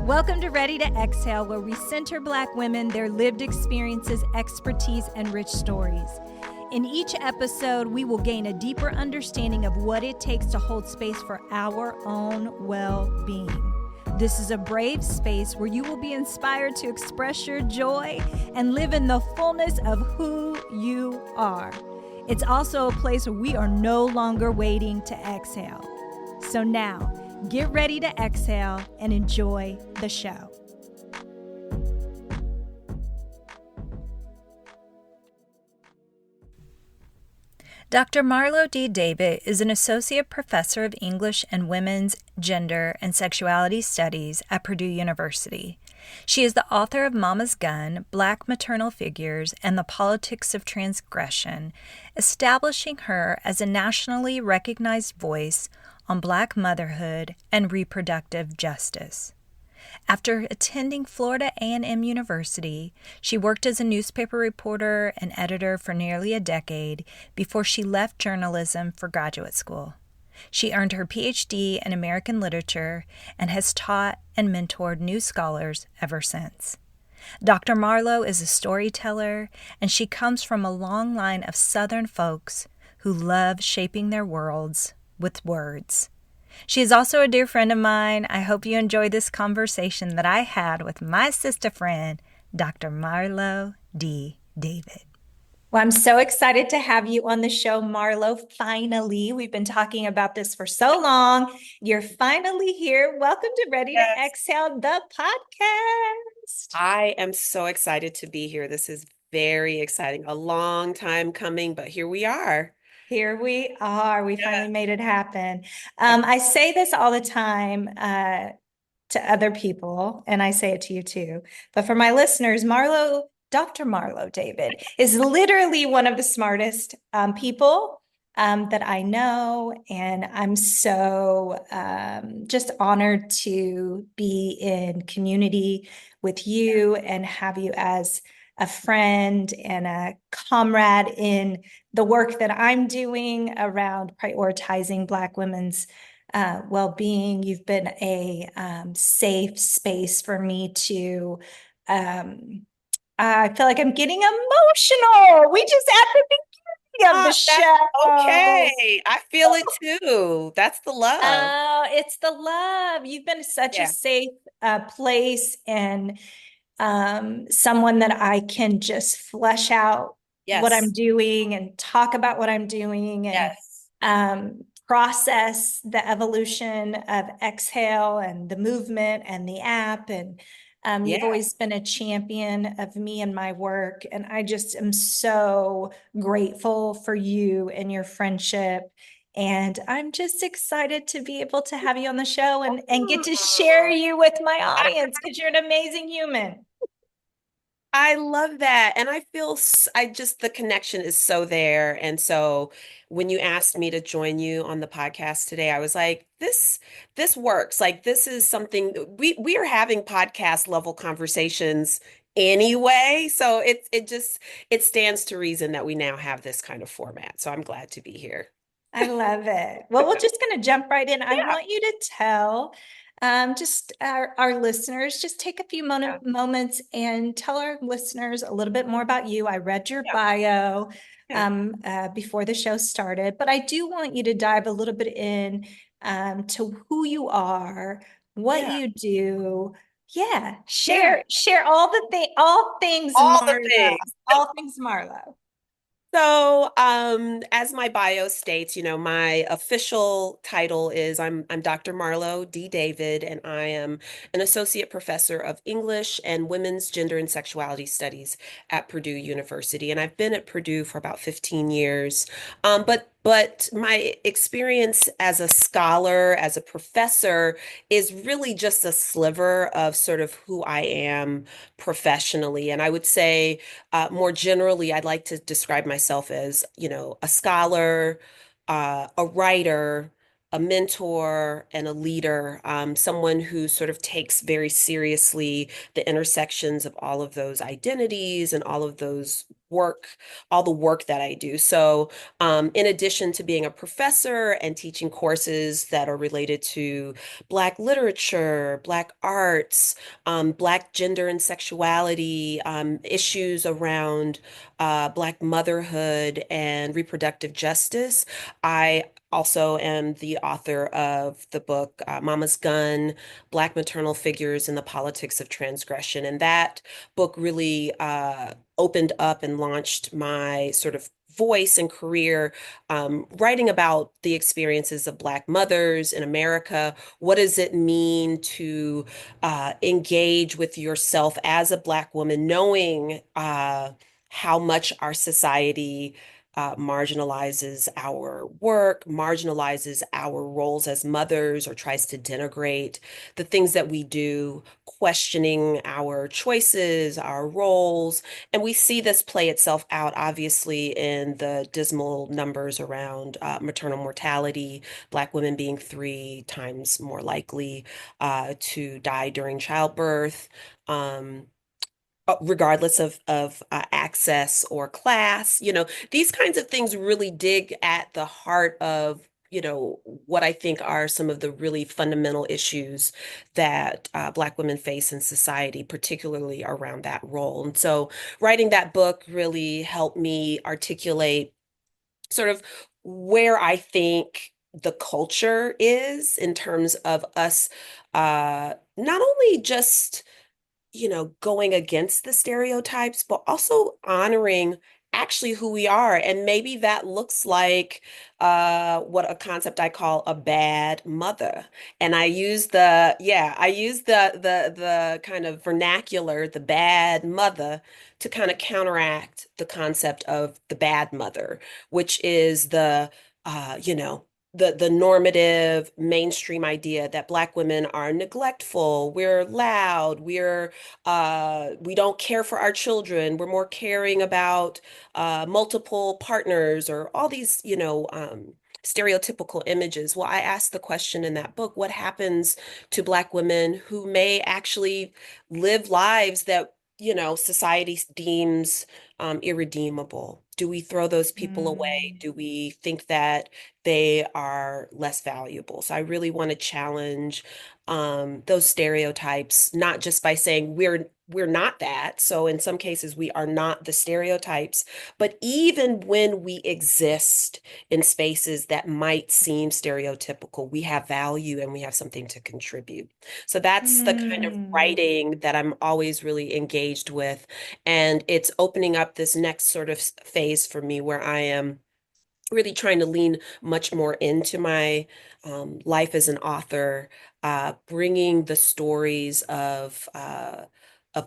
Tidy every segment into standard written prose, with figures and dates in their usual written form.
Welcome to Ready to Exhale, where we center Black women, their lived experiences, expertise, and rich stories. In each episode, we will gain a deeper understanding of what it takes to hold space for our own well-being. This is a brave space where you will be inspired to express your joy and live in the fullness of who you are. It's also a place where we are no longer waiting to exhale. So now, get ready to exhale and enjoy the show. Dr. Marlo D. David is an associate professor of English and Women's, Gender, and Sexuality Studies at Purdue University. She is the author of Mama's Gun, Black Maternal Figures, and the Politics of Transgression, establishing her as a nationally recognized voice on Black motherhood and reproductive justice. After attending Florida A&M University, she worked as a newspaper reporter and editor for nearly a decade before she left journalism for graduate school. She earned her PhD in American literature and has taught and mentored new scholars ever since. Dr. Marlo is a storyteller, and she comes from a long line of Southern folks who love shaping their worlds with words. She is also a dear friend of mine. I hope you enjoy this conversation that I had with my sister friend, Dr. Marlo D. David. Well, I'm so excited to have you on the show, Marlo. Finally, we've been talking about this for so long. You're finally here. Welcome to Ready to Exhale, the podcast. I am so excited to be here. This is very exciting. A long time coming, but here we are. Here we are. We finally made it happen. I say this all the time to other people, and I say it to you too. But for my listeners, Dr. Marlo David is literally one of the smartest people that I know. And I'm so just honored to be in community with you and have you as a friend and a comrade in the work that I'm doing around prioritizing Black women's well-being. You've been a safe space for me to, I feel like I'm getting emotional. We just at the beginning of the show. Okay, I feel it too. That's the love. Oh, it's the love. You've been such a safe place and someone that I can just flesh out what I'm doing and talk about what I'm doing and process the evolution of Exhale and the movement and the app. And you've always been a champion of me and my work. And I just am so grateful for you and your friendship. And I'm just excited to be able to have you on the show and get to share you with my audience because you're an amazing human. I love that. And I feel, the connection is so there. And so when you asked me to join you on the podcast today, I was like, this works. Like, this is something we are having podcast level conversations anyway. So it stands to reason that we now have this kind of format. So I'm glad to be here. I love it. Well, we're just going to jump right in. I want you to tell just our listeners, just take a few moments and tell our listeners a little bit more about you. I read your bio before the show started, but I do want you to dive a little bit in to who you are, what you do. Share all things Marlo. So, as my bio states, my official title is I'm Dr. Marlo D. David, and I am an associate professor of English and Women's, Gender, and Sexuality Studies at Purdue University. And I've been at Purdue for about 15 years. But my experience as a scholar, as a professor, is really just a sliver of sort of who I am professionally. And I would say, more generally, I'd like to describe myself as, a scholar, a writer, a mentor, and a leader, someone who sort of takes very seriously the intersections of all of those identities and all of those work, all the work that I do. So, in addition to being a professor and teaching courses that are related to Black literature, Black arts, Black gender and sexuality, issues around Black motherhood and reproductive justice, I also am the author of the book Mama's Gun, Black Maternal Figures in the Politics of Transgression. And that book really opened up and launched my sort of voice and career, writing about the experiences of Black mothers in America. What does it mean to engage with yourself as a Black woman, knowing how much our society marginalizes our work, marginalizes our roles as mothers, or tries to denigrate the things that we do, questioning our choices, our roles. And we see this play itself out, obviously, in the dismal numbers around maternal mortality, Black women being 3 times more likely to die during childbirth. Regardless of access or class, these kinds of things really dig at the heart of, what I think are some of the really fundamental issues that Black women face in society, particularly around that role. And so writing that book really helped me articulate sort of where I think the culture is in terms of us not only just going against the stereotypes, but also honoring actually who we are. And maybe that looks like what a concept I call a bad mother. And I use the kind of vernacular, the bad mother, to kind of counteract the concept of the bad mother, which is the normative mainstream idea that Black women are neglectful, we're loud, we don't care for our children, we're more caring about multiple partners, or all these, stereotypical images. Well, I asked the question in that book, what happens to Black women who may actually live lives that, society deems irredeemable? Do we throw those people away? Mm. Do we think that they are less valuable? So I really want to challenge those stereotypes, not just by saying we're not that. So in some cases, we are not the stereotypes, but even when we exist in spaces that might seem stereotypical, we have value and we have something to contribute. So that's the kind of Mm. writing that I'm always really engaged with. And it's opening up this next sort of phase for me where I am really trying to lean much more into my life as an author, bringing the stories of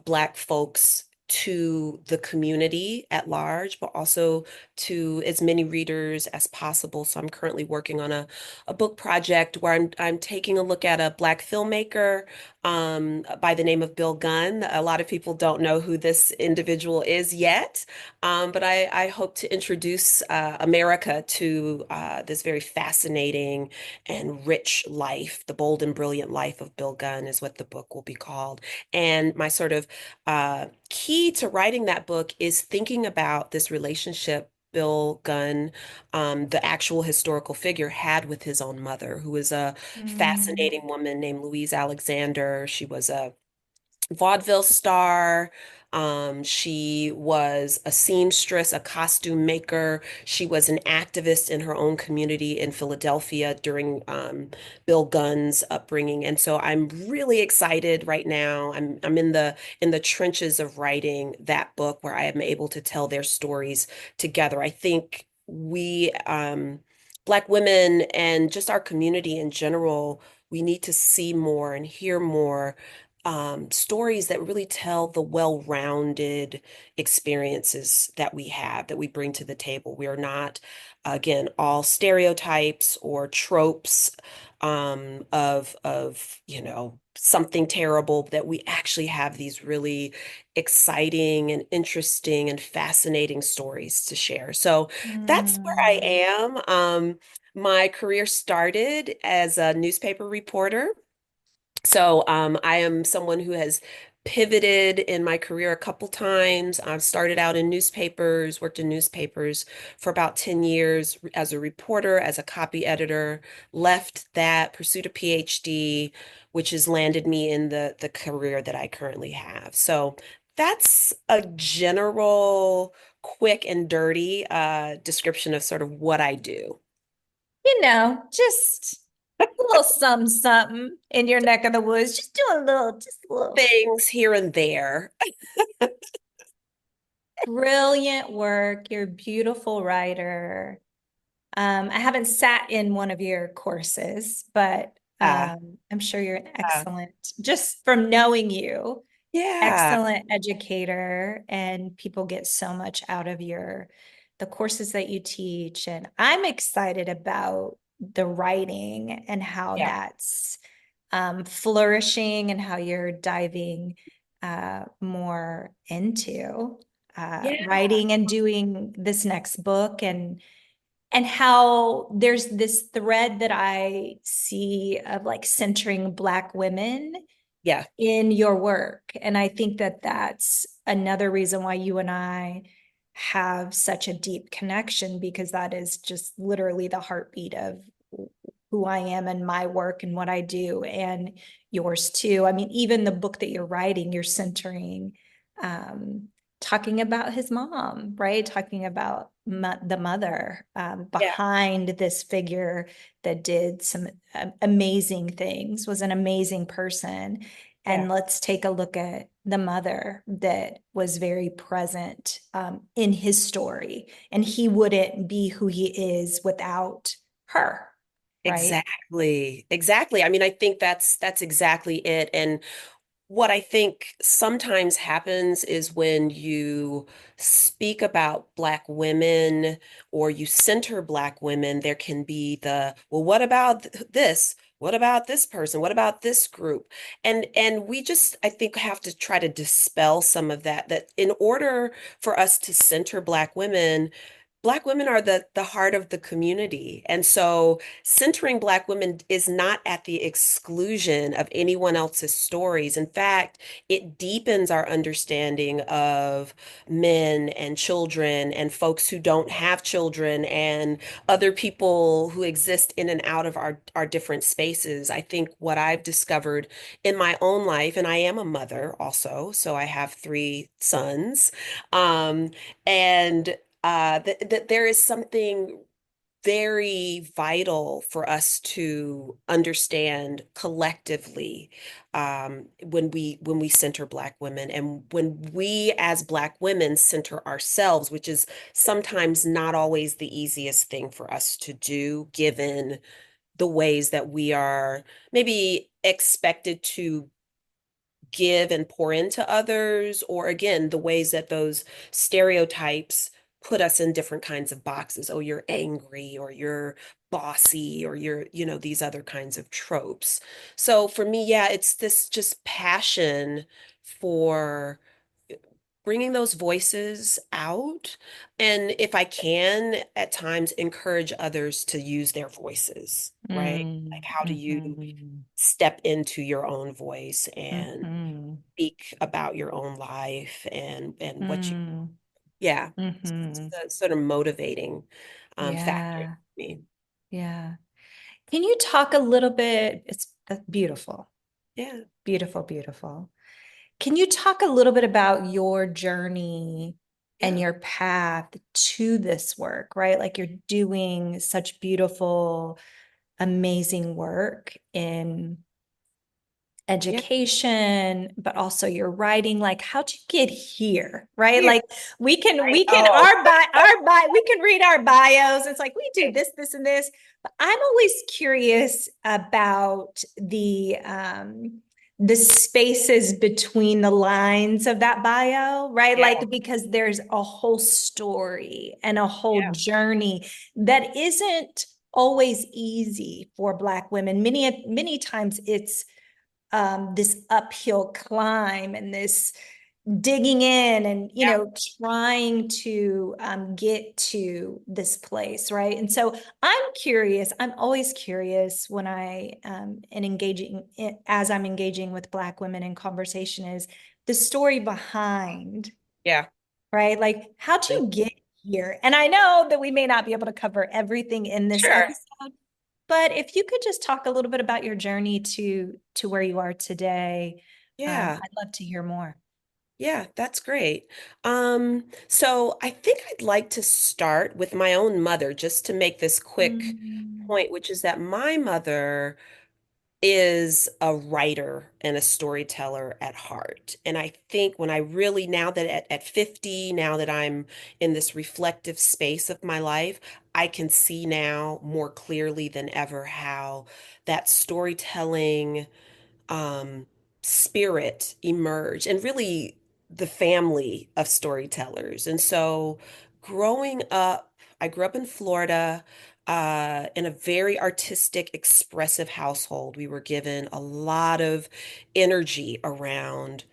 Black folks to the community at large, but also to as many readers as possible. So I'm currently working on a book project where I'm taking a look at a Black filmmaker by the name of Bill Gunn. A lot of people don't know who this individual is yet. But I hope to introduce America to this very fascinating and rich life. The Bold and Brilliant Life of Bill Gunn is what the book will be called. And my sort of key to writing that book is thinking about this relationship Bill Gunn, the actual historical figure, had with his own mother, who was a Mm. fascinating woman named Louise Alexander. She was a vaudeville star. She was a seamstress, a costume maker. She was an activist in her own community in Philadelphia during Bill Gunn's upbringing. And so I'm really excited right now. I'm in the trenches of writing that book where I am able to tell their stories together. I think we Black women and just our community in general, we need to see more and hear more stories that really tell the well-rounded experiences that we have, that we bring to the table. We are not, again, all stereotypes or tropes of something terrible, that we actually have these really exciting and interesting and fascinating stories to share. So that's where I Mm. am. My career started as a newspaper reporter. So I am someone who has pivoted in my career a couple times. I started out in newspapers, worked in newspapers for about 10 years as a reporter, as a copy editor, left that, pursued a PhD, which has landed me in the career that I currently have. So that's a general, quick and dirty description of sort of what I do. Just a little something, something in your neck of the woods. Just do just a little. Things here and there. Brilliant work. You're a beautiful writer. I haven't sat in one of your courses, but Yeah. I'm sure you're an Yeah. excellent, just from knowing you, Yeah. excellent educator, and people get so much out of the courses that you teach. And I'm excited about the writing and how Yeah. that's flourishing and how you're diving more into Yeah. writing and doing this next book and how there's this thread that I see of like centering Black women Yeah. in your work. And I think that that's another reason why you and I have such a deep connection, because that is just literally the heartbeat of who I am and my work and what I do, and yours too. I mean, even the book that you're writing, you're centering, um, talking about his mom, right? Talking about the mother Yeah. behind this figure that did some amazing things, was an amazing person. Yeah. And let's take a look at the mother that was very present in his story. And he wouldn't be who he is without her, right? Exactly. Exactly. I mean, I think that's exactly it. And what I think sometimes happens is when you speak about Black women or you center Black women, there can be well, what about this? What about this person? What about this group? And we just, I think, have to try to dispel some of that, that in order for us to center Black women are the heart of the community. And so centering Black women is not at the exclusion of anyone else's stories. In fact, it deepens our understanding of men and children and folks who don't have children and other people who exist in and out of our different spaces. I think what I've discovered in my own life, and I am a mother also, so I have three sons, and that there is something very vital for us to understand collectively when we center Black women and when we as Black women center ourselves, which is sometimes not always the easiest thing for us to do, given the ways that we are maybe expected to give and pour into others, or again, the ways that those stereotypes put us in different kinds of boxes. Oh, you're angry, or you're bossy, or you're, these other kinds of tropes. So for me, yeah, it's this just passion for bringing those voices out. And if I can, at times encourage others to use their voices, right? Like, Mm, how do you mhm, step into your own voice and mhm, speak about your own life and what you, mm, yeah, it's mhm. a sort of motivating factor Yeah, for me. yeah. Can you talk a little bit? It's that's beautiful, Yeah, beautiful, beautiful. Can you talk a little bit about your journey and yeah, your path to this work, right? Like you're doing such beautiful, amazing work in yeah. education, but also your writing. Like, how'd you get here, right? Here, Like, I know. we can read our bios. It's like we do this, this, and this. But I'm always curious about the spaces between the lines of that bio, right? Yeah, Like, because there's a whole story and a whole yeah, journey that isn't always easy for Black women. Many times it's this uphill climb and this digging in and yeah, trying to get to this place, right? And so I'm always curious when I am engaging as I'm engaging with Black women in conversation, is the story behind, Yeah. right? Like, how'd you get here? And I know that we may not be able to cover everything in this Sure. episode, but if you could just talk a little bit about your journey to where you are today, Yeah. I'd love to hear more. Yeah, that's great. So I think I'd like to start with my own mother just to make this quick Mm, point, which is that my mother is a writer and a storyteller at heart. And I think when I really, now that at 50, now that I'm in this reflective space of my life, I can see now more clearly than ever how that storytelling um, spirit emerge and really the family of storytellers. And so growing up, I grew up in Florida in a very artistic, expressive household. We were given a lot of energy around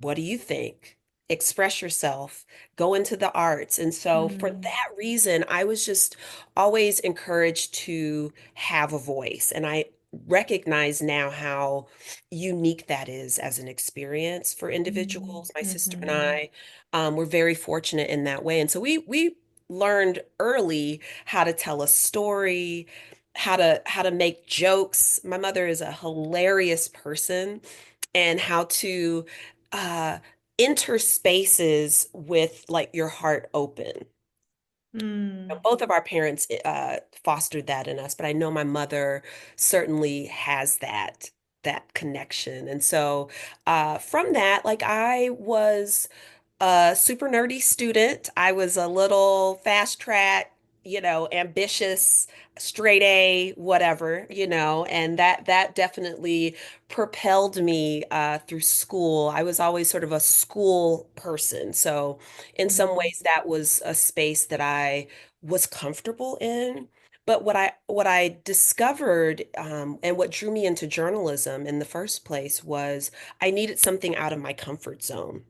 what do you think? Express yourself, go into the arts. And so, for mm, that reason, I was just always encouraged to have a voice. And I recognize now how unique that is as an experience for mm, individuals. My sister and mhm, I were very fortunate in that way. And so, we learned early how to tell a story, how to make jokes. My mother is a hilarious person, and how to uh enter spaces with like your heart open. mm, Both of our parents fostered that in us, but I know my mother certainly has that connection. And so from that, like I was a super nerdy student. I was a little fast track, ambitious, straight A, whatever, and that definitely propelled me through school. I was always sort of a school person. So in some mm, ways, that was a space that I was comfortable in. But what I discovered, and what drew me into journalism in the first place was I needed something out of my comfort zone.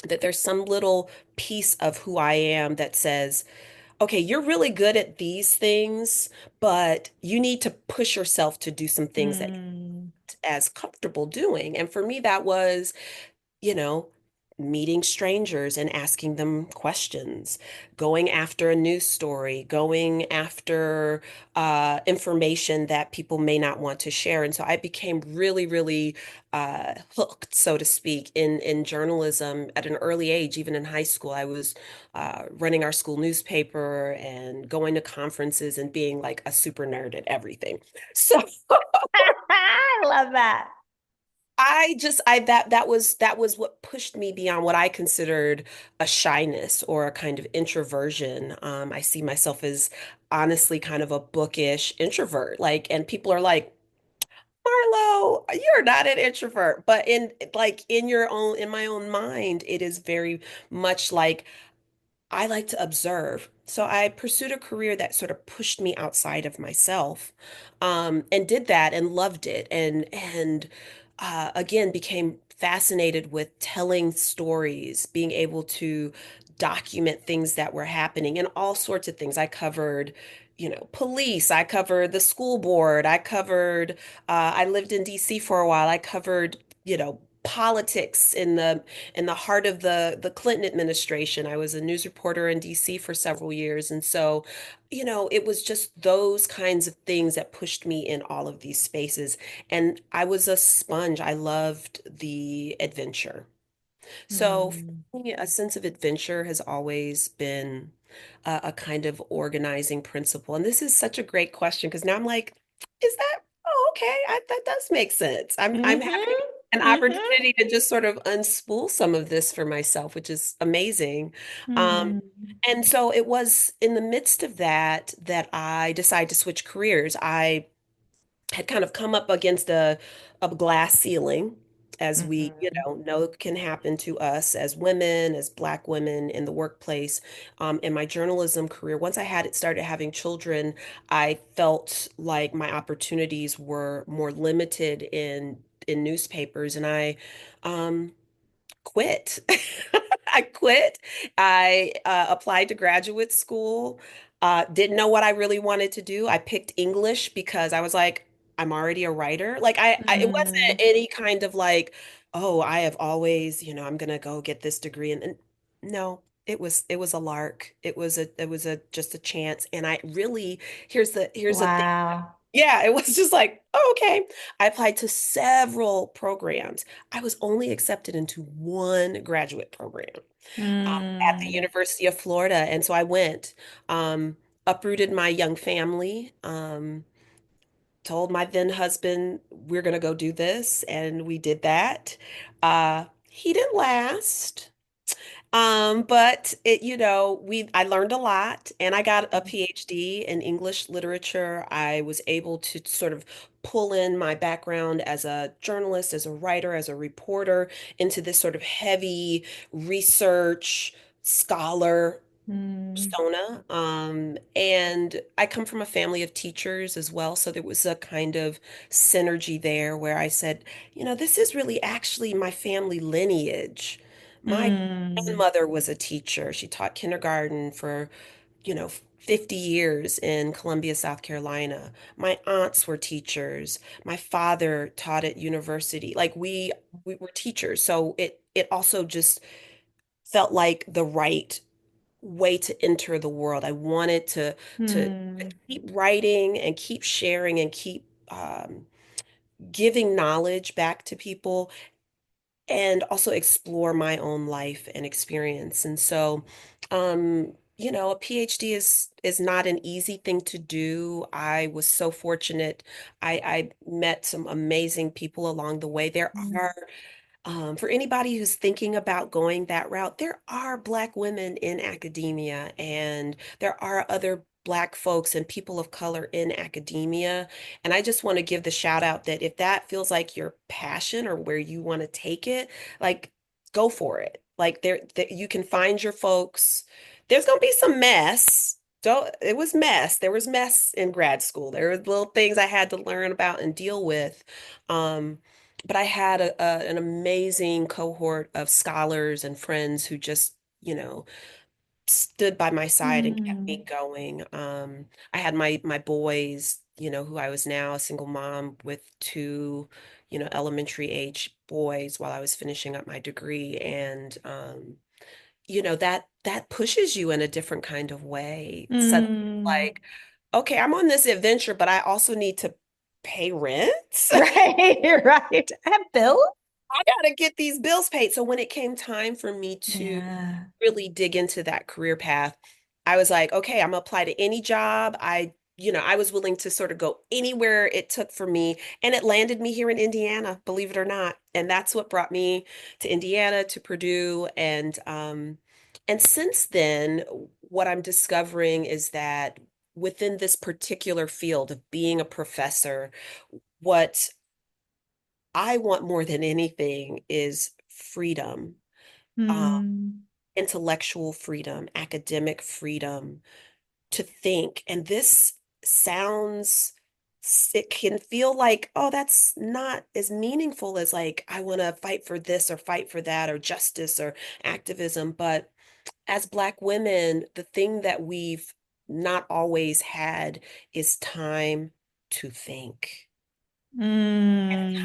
That there's some little piece of who I am that says, okay, you're really good at these things, but you need to push yourself to do some things that mm, you're not as comfortable doing. And for me, that was you know, meeting strangers and asking them questions, going after a news story, going after information that people may not want to share. And so I became really, really hooked, so to speak, in journalism at an early age. Even in high school, I was running our school newspaper and going to conferences and being like a super nerd at everything. So I love that. that was what pushed me beyond what I considered a shyness or a kind of introversion. I see myself as honestly kind of a bookish introvert. Like, and people are like, Marlo, you're not an introvert. But in my own mind, it is very much like I like to observe. So I pursued a career that sort of pushed me outside of myself, and did that and loved it, and again became fascinated with telling stories, being able to document things that were happening and all sorts of things. I covered, police. I covered the school board. I covered. I lived in D.C. for a while. I covered, politics in the heart of the Clinton administration. I was a news reporter in DC for several years. And so, it was just those kinds of things that pushed me in all of these spaces. And I was a sponge. I loved the adventure. So Mm. for me, a sense of adventure has always been a kind of organizing principle. And this is such a great question because now I'm like, is that, oh, okay, that does make sense. I'm having Mm-hmm. an Mm-hmm. opportunity to just sort of unspool some of this for myself, which is amazing. Um, Mm. and so it was in the midst of that I decided to switch careers. I had kind of come up against a glass ceiling, as we, Mhm. know can happen to us as women, as Black women in the workplace. In my journalism career, once I had it started having children, I felt like my opportunities were more limited in newspapers, and I um, quit. I quit. I applied to graduate school. Didn't know what I really wanted to do. I picked English because I was like, I'm already a writer. Like it wasn't Mm. any kind of like, oh, I have always, I'm gonna go get this degree. And no, it was a lark. It was a just a chance. And I really, here's the thing. Wow. Yeah, it was just like, oh, okay. I applied to several programs. I was only accepted into one graduate program at the Mm. University of Florida. And so I went, uprooted my young family, told my then husband, we're going to go do this. And we did that. He didn't last. But I learned a lot and I got a PhD in English literature. I was able to sort of pull in my background as a journalist, as a writer, as a reporter into this sort of heavy research scholar Mm. persona. And I come from a family of teachers as well. So there was a kind of synergy there where I said, this is really actually my family lineage. My Mm. grandmother was a teacher. She taught kindergarten for, 50 years in Columbia, South Carolina. My aunts were teachers. My father taught at university. Like we were teachers. So it also just felt like the right way to enter the world. I wanted to Mm. keep writing and keep sharing and keep giving knowledge back to people and also explore my own life and experience. And so, a PhD is not an easy thing to do. I was so fortunate. I met some amazing people along the way. There Mm. are for anybody who's thinking about going that route, there are Black women in academia, and there are other Black folks and people of color in academia. And I just want to give the shout out that if that feels like your passion or where you want to take it, like go for it. Like you can find your folks. There's gonna be some mess. Don't, it was mess. There was mess in grad school. There were little things I had to learn about and deal with. Um, but I had an amazing cohort of scholars and friends who just, stood by my side and kept me Mm. going. I had my boys, who I was now a single mom with two, elementary age boys while I was finishing up my degree. And that pushes you in a different kind of way. Suddenly, Mm. like, okay, I'm on this adventure, but I also need to pay rent. Right, right. I have bills. I gotta get these bills paid. So when it came time for me to Yeah. really dig into that career path, I was like, okay, I'm gonna apply to any job. I was willing to sort of go anywhere it took for me, and it landed me here in Indiana, believe it or not. And that's what brought me to Indiana, to Purdue, and since then, what I'm discovering is that within this particular field of being a professor, what I want more than anything is freedom, uh, Mm. intellectual freedom, academic freedom to think. And this sounds, it can feel like, oh, that's not as meaningful as like, I want to fight for this or fight for that or justice or activism. But as Black women, the thing that we've not always had is time to think.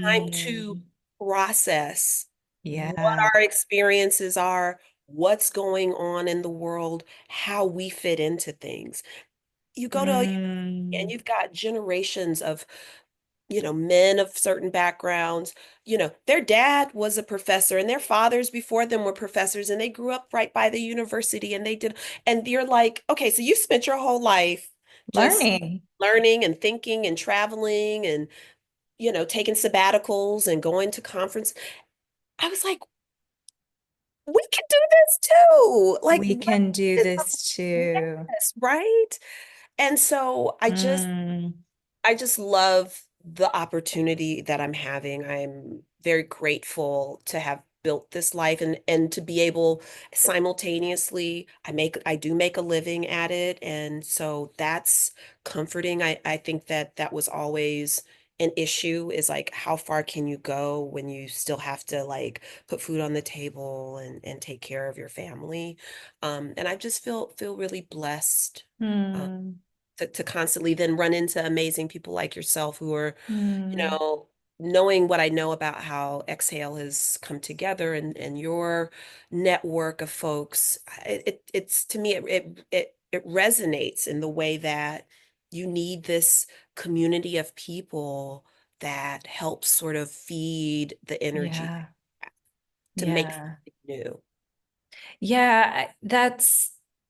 Time to Mm. process what Yeah. our experiences are, what's going on in the world, how we fit into things. You go to and Mm. you've got generations of, men of certain backgrounds. Their dad was a professor and their fathers before them were professors and they grew up right by the university and they did, and you're like, okay, so you spent your whole life just Learning. learning and thinking and traveling and, taking sabbaticals and going to conference. I was like, we can do this too. Like, We what can do is this too. yes, right? And so Mm. I just love the opportunity that I'm having. I'm very grateful to have built this life and to be able simultaneously, I do make a living at it. And so that's comforting. I think that was always an issue, is like how far can you go when you still have to like put food on the table and take care of your family. And I just feel really blessed. Uh, Mm. to constantly then run into amazing people like yourself who are, you Mm, know, knowing what I know about how Exhale has come together and your network of folks, it's to me it resonates in the way that you need this community of people that helps sort of feed the energy yeah. to make Yeah. something new. Yeah,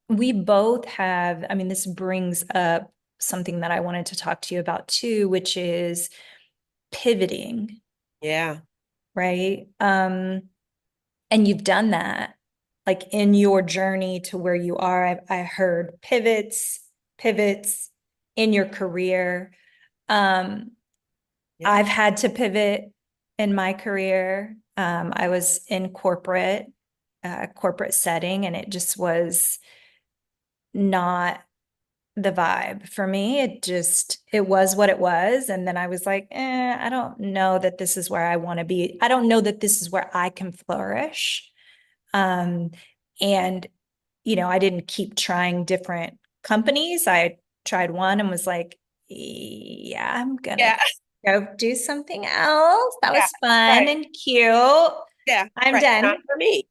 we both have, I mean, this brings up something that I wanted to talk to you about too, which is pivoting, Yeah. right? And you've done that like in your journey to where you are. I heard pivots in your career. Um, Yeah. I've had to pivot in my career. I was in corporate setting, and it just was not the vibe for me. It was what it was. And then I was like, I don't know that this is where I want to be. I don't know that this is where I can flourish. Um, and, I didn't keep trying different companies. I tried one and was like, yeah, I'm gonna Yeah. go do something else. That Yeah. was fun Right. and cute. Yeah. I'm Right. Not done. for me.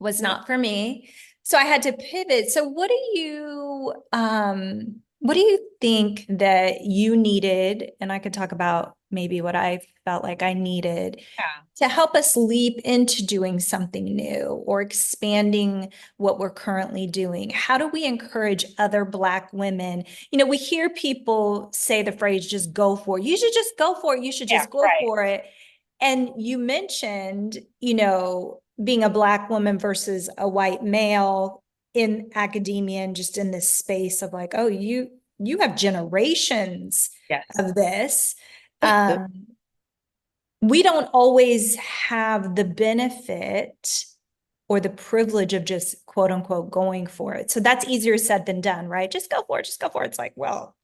Was No. not for me. So I had to pivot. So what do you think that you needed? And I could talk about maybe what I felt like I needed Yeah. to help us leap into doing something new or expanding what we're currently doing. How do we encourage other Black women? We hear people say the phrase, just go for it. You should just go for it. You should Yeah. just go Right. for it. And you mentioned, being a Black woman versus a white male in academia and just in this space of like, oh, you have generations Yes. of this. Um, we don't always have the benefit or the privilege of just quote unquote going for it. So that's easier said than done, right? Just go for it, just go for it. It's like, well,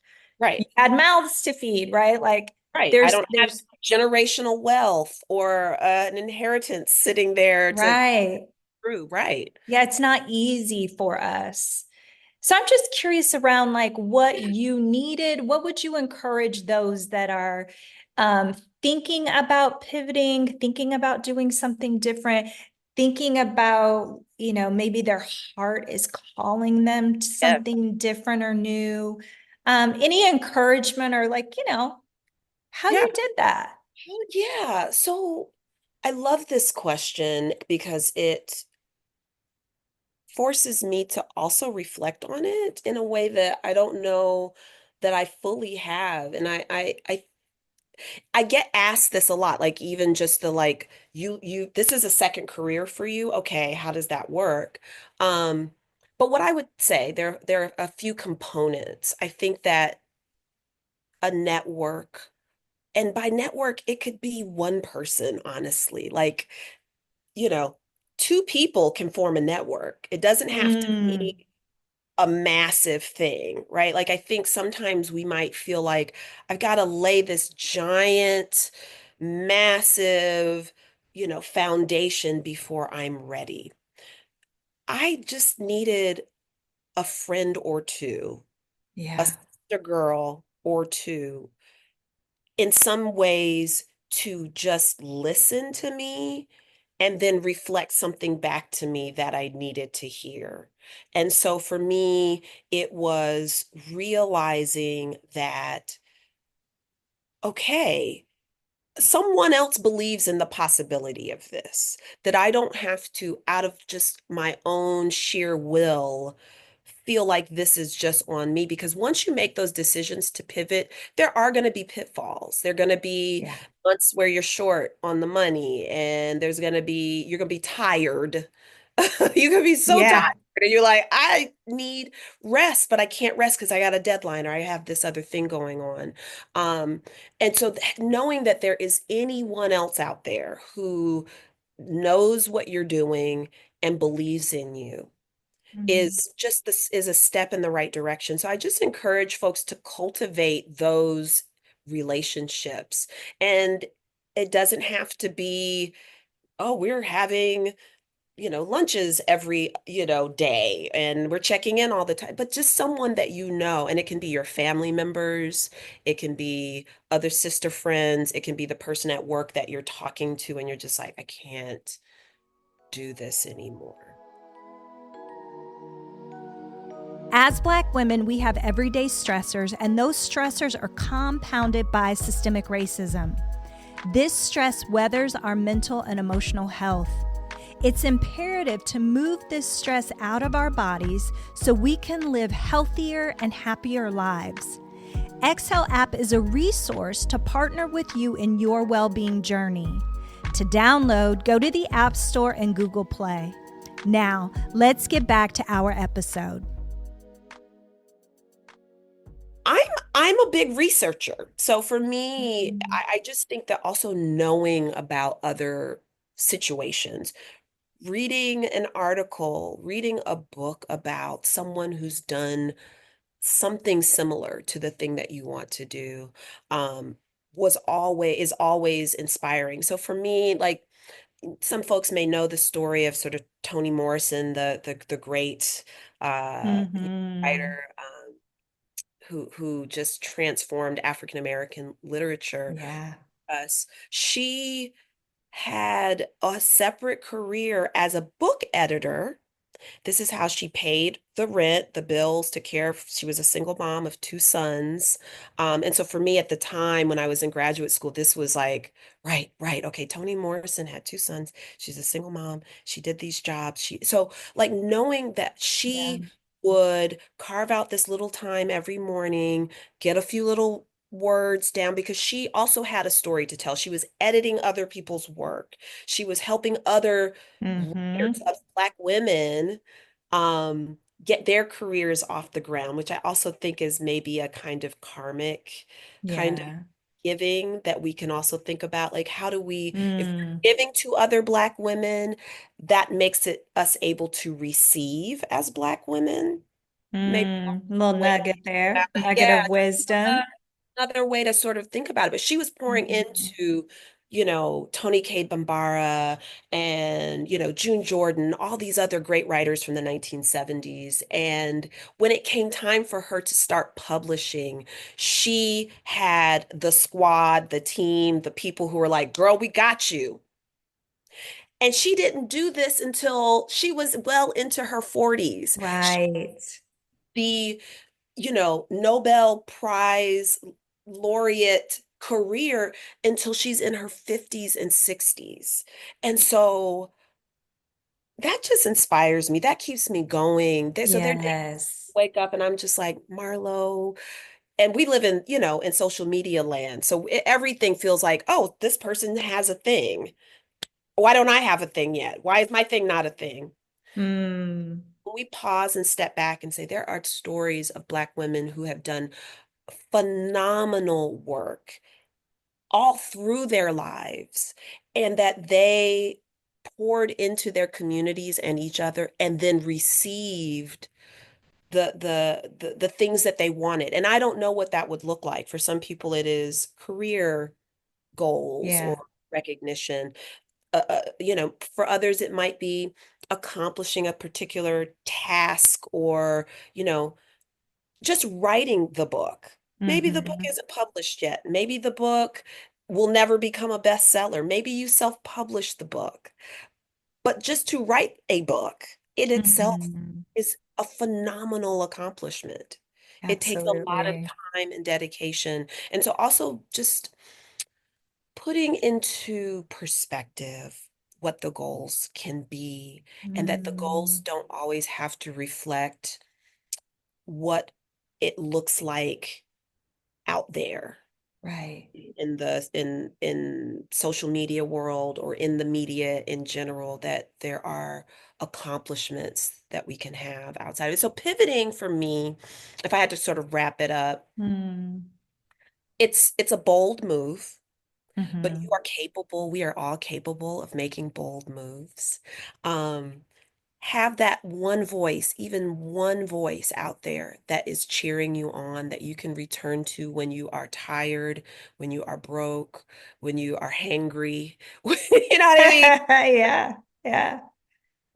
you Right. had mouths to feed, right? Like Right. I there's don't have there's generational wealth or an inheritance sitting there to right. prove. Right. Yeah, it's not easy for us. So I'm just curious around like what you needed. What would you encourage those that are thinking about pivoting, thinking about doing something different, thinking about, maybe their heart is calling them to Yeah. something different or new? Any encouragement or like, how Yeah. you did that? Oh, yeah. So I love this question because it forces me to also reflect on it in a way that I don't know that I fully have. And I get asked this a lot, like even just the like this is a second career for you. Okay, how does that work? But what I would say, there are a few components. I think that a network, and by network, it could be one person, honestly. Like, you know, two people can form a network. It doesn't have to Mm, be a massive thing, right? Like I think sometimes we might feel like I've got to lay this giant, massive, foundation before I'm ready. I just needed a friend or two, a yeah. sister girl or two, in some ways to just listen to me and then reflect something back to me that I needed to hear. And so for me, it was realizing that, okay, someone else believes in the possibility of this, that I don't have to, out of just my own sheer will, feel like this is just on me. Because once you make those decisions to pivot, there are going to be pitfalls. There are going to be Yeah. months where you're short on the money, and you're going to be tired. You're going to be so tired. Yeah. And you're like, I need rest, but I can't rest because I got a deadline or I have this other thing going on. Um, and so knowing that there is anyone else out there who knows what you're doing and believes in you Mhm. is just this is a step in the right direction. So I just encourage folks to cultivate those relationships. And it doesn't have to be, oh, we're having lunches every, day, and we're checking in all the time, but just someone that and it can be your family members, it can be other sister friends, it can be the person at work that you're talking to and you're just like, I can't do this anymore. As Black women, we have everyday stressors, and those stressors are compounded by systemic racism. This stress weathers our mental and emotional health. It's imperative to move this stress out of our bodies so we can live healthier and happier lives. Exhale app is a resource to partner with you in your well-being journey. To download, go to the App Store and Google Play. Now, let's get back to our episode. I'm I'm a big researcher. So for me, I just think that also knowing about other situations, reading an article, reading a book about someone who's done something similar to the thing that you want to do, um, is always inspiring. So for me, like some folks may know the story of sort of Toni Morrison, the great Mm-hmm. writer, who just transformed African American literature. Yeah. Us, she had a separate career as a book editor. This is how she paid the rent, the bills, to care. She was a single mom of two sons. And so for me at the time when I was in graduate school, this was like, right, right. Okay, Toni Morrison had two sons. She's a single mom. She did these jobs. So like knowing that Yeah. she would carve out this little time every morning, get a few little words down because she also had a story to tell. She was editing other people's work. She was helping other writers Mm-hmm. of Black women get their careers off the ground, which I also think is maybe a kind of karmic kind of Yeah. giving that we can also think about. Like, how do we, if Mm. we're giving to other Black women, that makes it us able to receive as Black women. Maybe Little a way to nugget think there, about it. nugget Yeah, of wisdom. another way to sort of think about it. But she was pouring Mhm. into, Toni Cade Bambara and, June Jordan, all these other great writers from the 1970s. And when it came time for her to start publishing, she had the squad, the team, the people who were like, girl, we got you. And she didn't do this until she was well into her 40s. She, Right. the Nobel Prize laureate career until she's in her 50s and 60s. And so that just inspires me. That keeps me going. There are days Yes. I wake up and I'm just like, Marlo, and we live in social media land. So everything feels like, oh, this person has a thing. Why don't I have a thing yet? Why is my thing not a thing? Mm. When we pause and step back and say, there are stories of Black women who have done phenomenal work all through their lives, and that they poured into their communities and each other and then received the things that they wanted. And I don't know what that would look like. For some people it is career goals or Yeah. recognition. For others it might be accomplishing a particular task, or you know just writing the book. Maybe the book Mm-hmm. isn't published yet. Maybe the book will never become a bestseller. Maybe you self-publish the book. But just to write a book in itself Mm-hmm. is a phenomenal accomplishment. It takes a lot of Absolutely. time and dedication. And so also just putting into perspective what the goals can be, and that the goals Mm. don't always have to reflect what it looks like out there Right. in social media world or in the media in general, that there are accomplishments that we can have outside of it. So pivoting for me, if I had to sort of wrap it up, Mm. it's a bold move, but you Mm-hmm. are capable, we are all capable of making bold moves. Um, have that one voice, even one voice out there that is cheering you on, that you can return to when you are tired, when you are broke, when you are hangry. You know what I mean? Yeah. Yeah.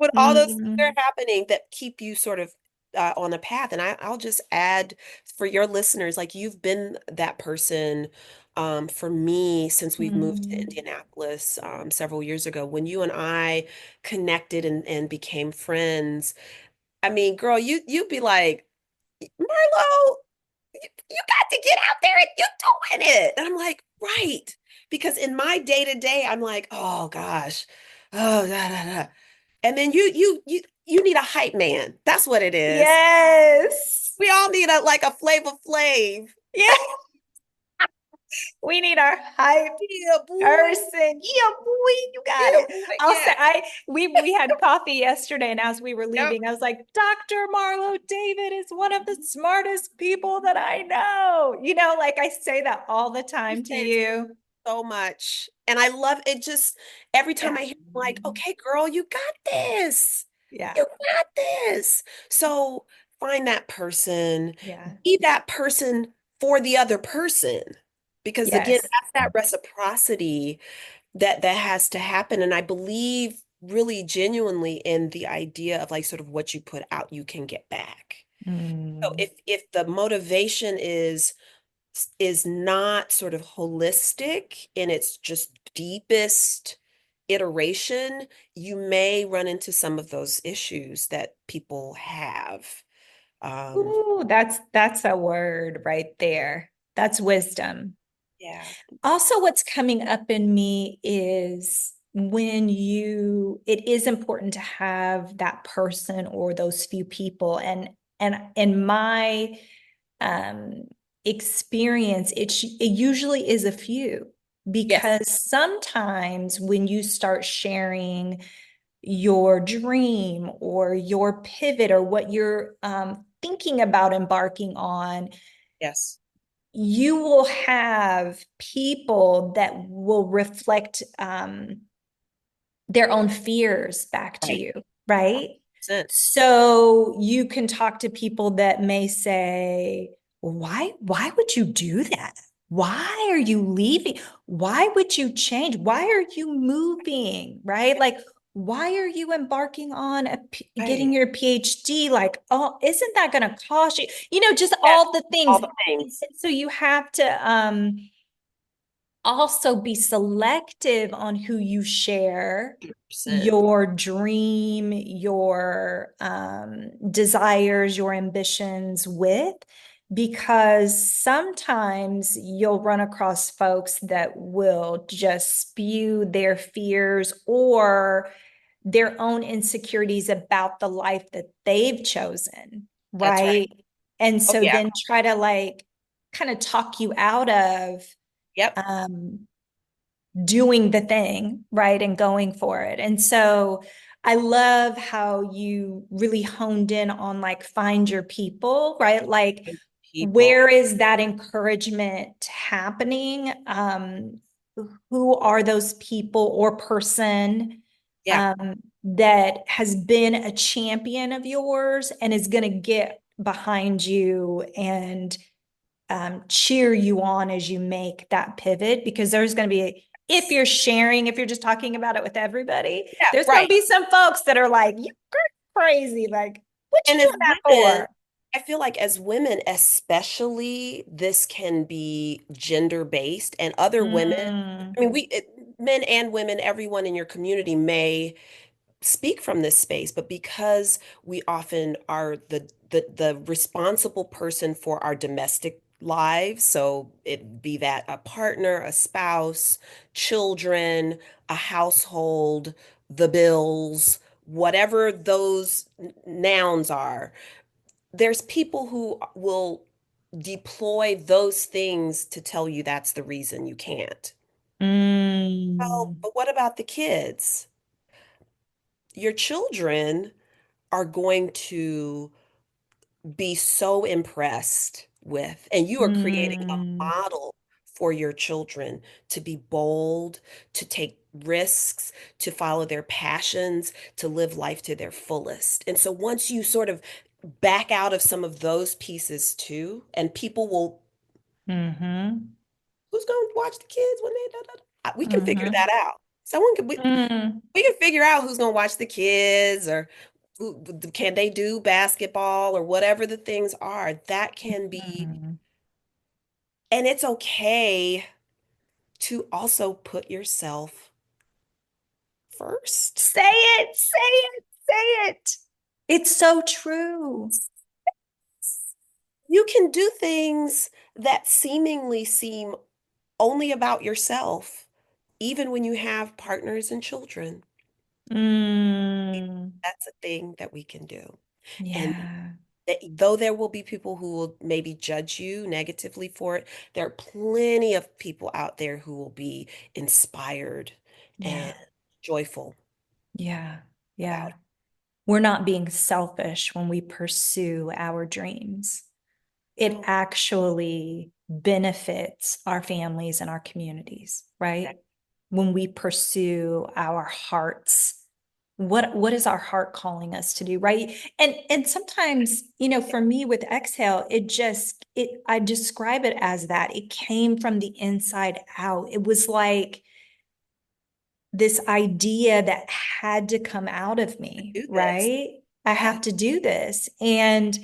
With all those things that Mm, are happening that keep you sort of on a path. And I'll just add for your listeners, like you've been that person for me since we've moved to mm. Indianapolis several years ago. When you and I connected and became friends, I mean, girl, you'd be like, Marlo, you got to get out there and you're doing it. And I'm like, right. Because in my day to day, I'm like, oh gosh, oh da, da, da. And then you need a hype man. That's what it is. Yes. We all need a like a Flavor Flav. Yeah. We need our hype Yeah, boy. person. Yeah, boy, you got Yeah, it. boy. I'll say Yeah. we had coffee yesterday, and as we were Yep. leaving, I was like, Dr. Marlo David is one of the smartest people that I know. Like I say that all the You time to say you. so much. And I love it just every time Yeah. I hear like, okay, girl, you got this. Yeah. You got this. So find that person, Yeah. be that person for the other person. Because again, Yes. that's that reciprocity that has to happen. And I believe really genuinely in the idea of like sort of what you put out, you can get back. So Mm. if the motivation is not sort of holistic in its just deepest iteration, you may run into some of those issues that people have. Um, Ooh, that's a word right there. That's wisdom. yeah. Also, what's coming up in me is it is important to have that person or those few people. And in my um, experience, it usually is a few Yes. because sometimes when you start sharing your dream or your pivot or what you're thinking about embarking on, Yes. you will have people that will reflect their own fears back to Right. you, right? 100%. So you can talk to people that may say, why would you do that? Why are you leaving? Why would you change? Why are you moving? Right? Like, why are you embarking on getting Right. your PhD? Like, oh, isn't that going to cost you? Just Yes. all the things. All the things. So you have to also be selective on who you share 100%. your dream, your desires, your ambitions with, because sometimes you'll run across folks that will just spew their fears or their own insecurities about the life that they've chosen, That's right. right? And Oh so yeah. then try to like kind of talk you out of Yep. um, doing the thing, right? And going for it. And so I love how you really honed in on like find your people, right? Like People. where is that encouragement happening? Who are those people or person Yeah. that has been a champion of yours and is going to get behind you and cheer you on as you make that pivot? Because there's going to be, if you're sharing, if you're just talking about it with everybody, Yeah. there's going to Right. be some folks that are like, you're crazy. Like, what you And as doing that women, for? I feel like as women, especially, this can be gender based, and other women, Mm, I mean, men and women, everyone in your community may speak from this space, but because we often are the responsible person for our domestic lives, so it be that a partner, a spouse, children, a household, the bills, whatever those nouns are, there's people who will deploy those things to tell you that's the reason you can't. Well, mm, but what about the kids? Your children are going to be so impressed with, and you are creating a mm, model for your children to be bold, to take risks, to follow their passions, to live life to their fullest. And so once you sort of back out of some of those pieces too, and people will, mm-hmm, who's going to watch the kids when they, da, da, da? We can figure mm-hmm. that out. Someone could Mm. we can figure out who's going to watch the kids or can they do basketball or whatever the things are. That can be, Mm. and it's okay to also put yourself first. Say it, say it, say it. It's so true. You can do things that seemingly seem only about yourself, even when you have partners and children. Mm. That's a thing that we can do. And Yeah, though there will be people who will maybe judge you negatively for it, there are plenty of people out there who will be inspired and yeah, joyful yeah, about yeah. it. We're not being selfish when we pursue our dreams. It No, actually benefits our families and our communities, right? When we pursue our hearts, what is our heart calling us to do, right? And sometimes, for me with Exhale, it I describe it as that. It came from the inside out. It was like this idea that had to come out of me, do this. right? I Yeah. have to do this. And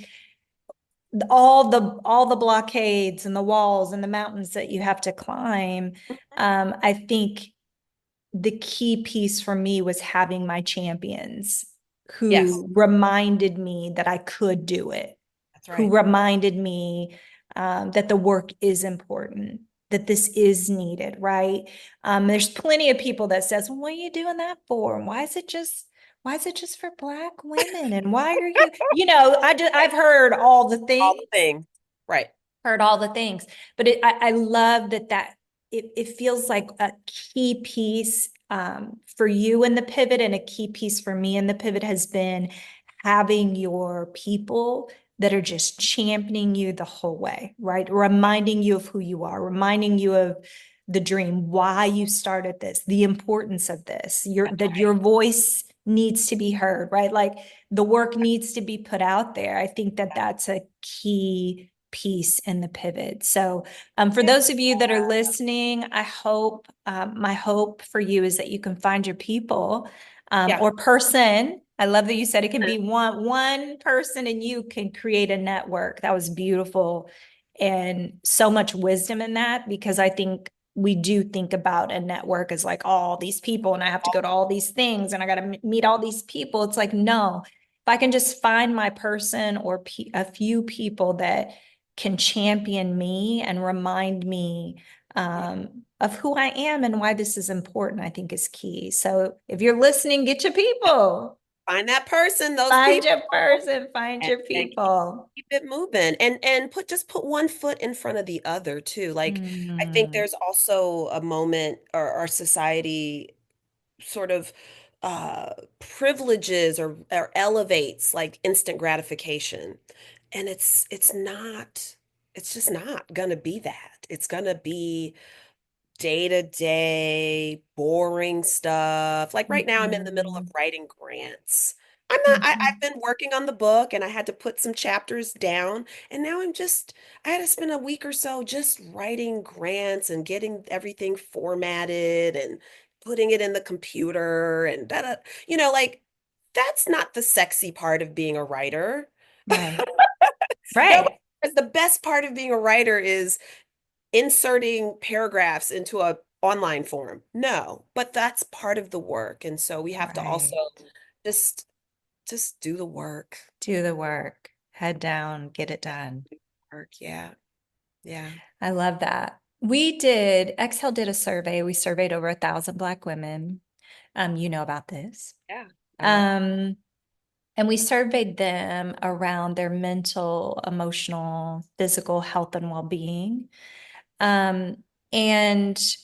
all the blockades and the walls and the mountains that you have to climb, I think the key piece for me was having my champions Yes, who reminded me that I could do it, that's who right. reminded me that the work is important, that this is needed, right? There's plenty of people that says, well, what are you doing that for? And why is it just for Black women? And why are you, I've heard all the All things, the things. Right. heard all the things, but I love that it feels like a key piece for you in the pivot, and a key piece for me in the pivot has been having your people that are just championing you the whole way, right? Reminding you of who you are, reminding you of the dream, why you started this, the importance of this, That's that right. your voice needs to be heard, right? Like the work needs to be put out there. I think that that's a key piece in the pivot. So, for Yeah. those of you that are listening, I hope my hope for you is that you can find your people Yeah. or person. I love that you said it can be one person and you can create a network. That was beautiful, and so much wisdom in that, because I think we do think about a network as like all these people and I have to go to all these things and I got to meet all these people. It's like, no, if I can just find my person or a few people that can champion me and remind me of who I am and why this is important, I think is key. So if you're listening, get your people, Find that person, those find people, your person, find and, your and people. keep it moving. And put one foot in front of the other too. Like I think Mm, there's also a moment, or our society sort of privileges or elevates like instant gratification. And it's just not gonna be that. It's gonna be day-to-day boring stuff. Like right now I'm in the middle of mhm, writing grants. I'm not I've mhm. been working on the book and I had to put some chapters down, and now I had to spend a week or so just writing grants and getting everything formatted and putting it in the computer and like that's not the sexy part of being a writer. Right, Nobody right, says the best part of being a writer is inserting paragraphs into a online form. No, but that's part of the work. And so we have to also right. just just do the work. Do the work, head down, get it done. Work. Yeah. Yeah. I love that. Exhale did a survey. We surveyed over 1,000 Black women. You know about this. Yeah. I love Um, and we surveyed them around their mental, emotional, physical health and well-being. And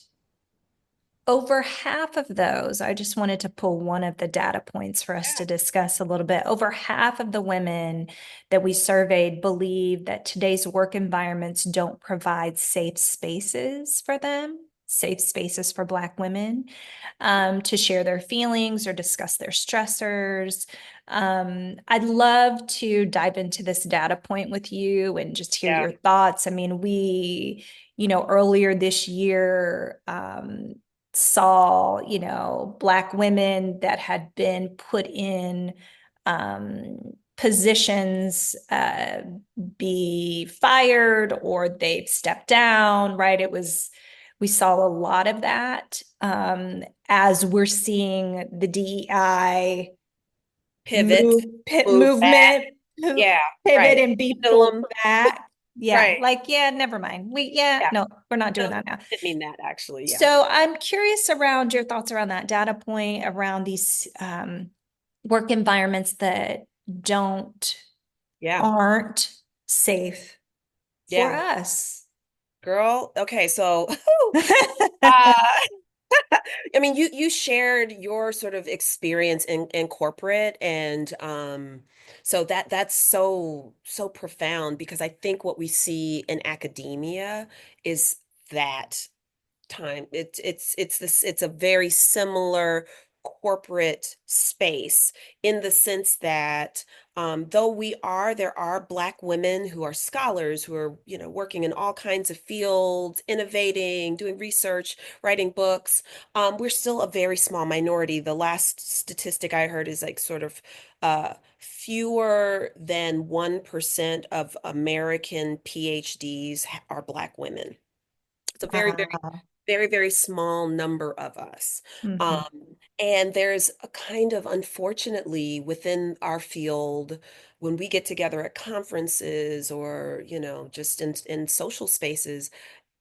over half of those, I just wanted to pull one of the data points for us to that. discuss a little bit. Over half of the women that we surveyed believe that today's work environments don't provide safe spaces for them, safe spaces for Black women to share their feelings or discuss their stressors. I'd love to dive into this data point with you and just hear Yeah. your thoughts. I mean, earlier this year, saw, Black women that had been put in positions be fired or they've stepped down, right? We saw a lot of that as we're seeing the DEI Pivot, move back. movement Yeah, pivot right. and be pulled Pendulum. back. Yeah, Right. like, yeah, never mind. Yeah. No, we're not doing No, that now. didn't mean that actually. Yeah. So I'm curious around your thoughts around that data point, around these work environments that don't, Yeah. aren't safe for Yeah. us. Girl. Okay. So, uh, I mean, you shared your sort of experience in corporate, and so that's so profound because I think what we see in academia is that time. It's a very similar corporate space in the sense that though there are Black women who are scholars who are, working in all kinds of fields, innovating, doing research, writing books. We're still a very small minority. The last statistic I heard is like sort of fewer than 1% of American PhDs are Black women. It's a Wow. very small number of us. Mhm. Um, and there's a kind of, unfortunately, within our field, when we get together at conferences or, just in social spaces,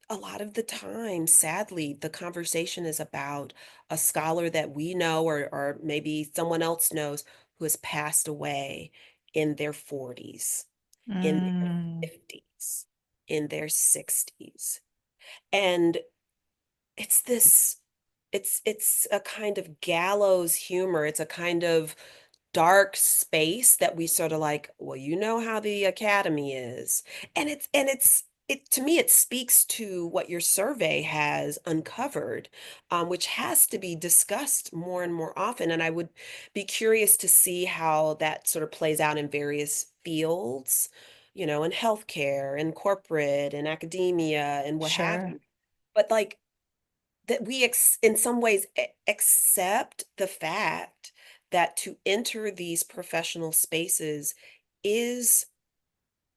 a lot of the time, sadly, the conversation is about a scholar that we know or maybe someone else knows who has passed away in their 40s, in their Mm. 50s, in their 60s. And it's this it's a kind of gallows humor. It's a kind of dark space that we sort of like, well, you know how the academy is. And it to me it speaks to what your survey has uncovered, which has to be discussed more and more often. And I would be curious to see how that sort of plays out in various fields, in healthcare and corporate and academia and what have Sure. you. But like that in some ways accept the fact that to enter these professional spaces is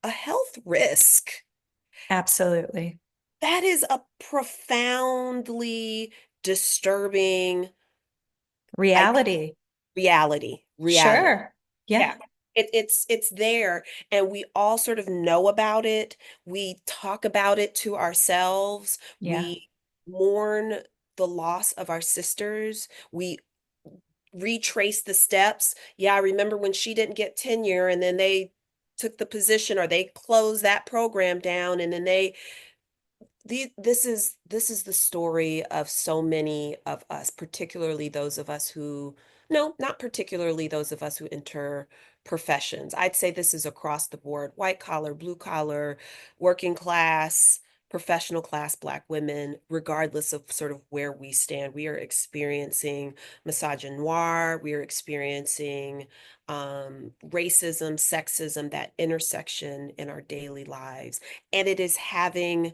a health risk. Absolutely. That is a profoundly disturbing idea. Reality. Reality. Sure. Yeah. Yeah. It's there, and we all sort of know about it. We talk about it to ourselves. Yeah. We mourn the loss of our sisters. We retrace the steps. Yeah, I remember when she didn't get tenure, and then they took the position or they closed that program down, and then this is the story of so many of us, particularly those of us who, no, not particularly those of us who enter professions. I'd say this is across the board, white collar, blue collar, working class, professional class Black women, regardless of sort of where we stand. We are experiencing misogynoir, we are experiencing racism, sexism, that intersection in our daily lives. And it is having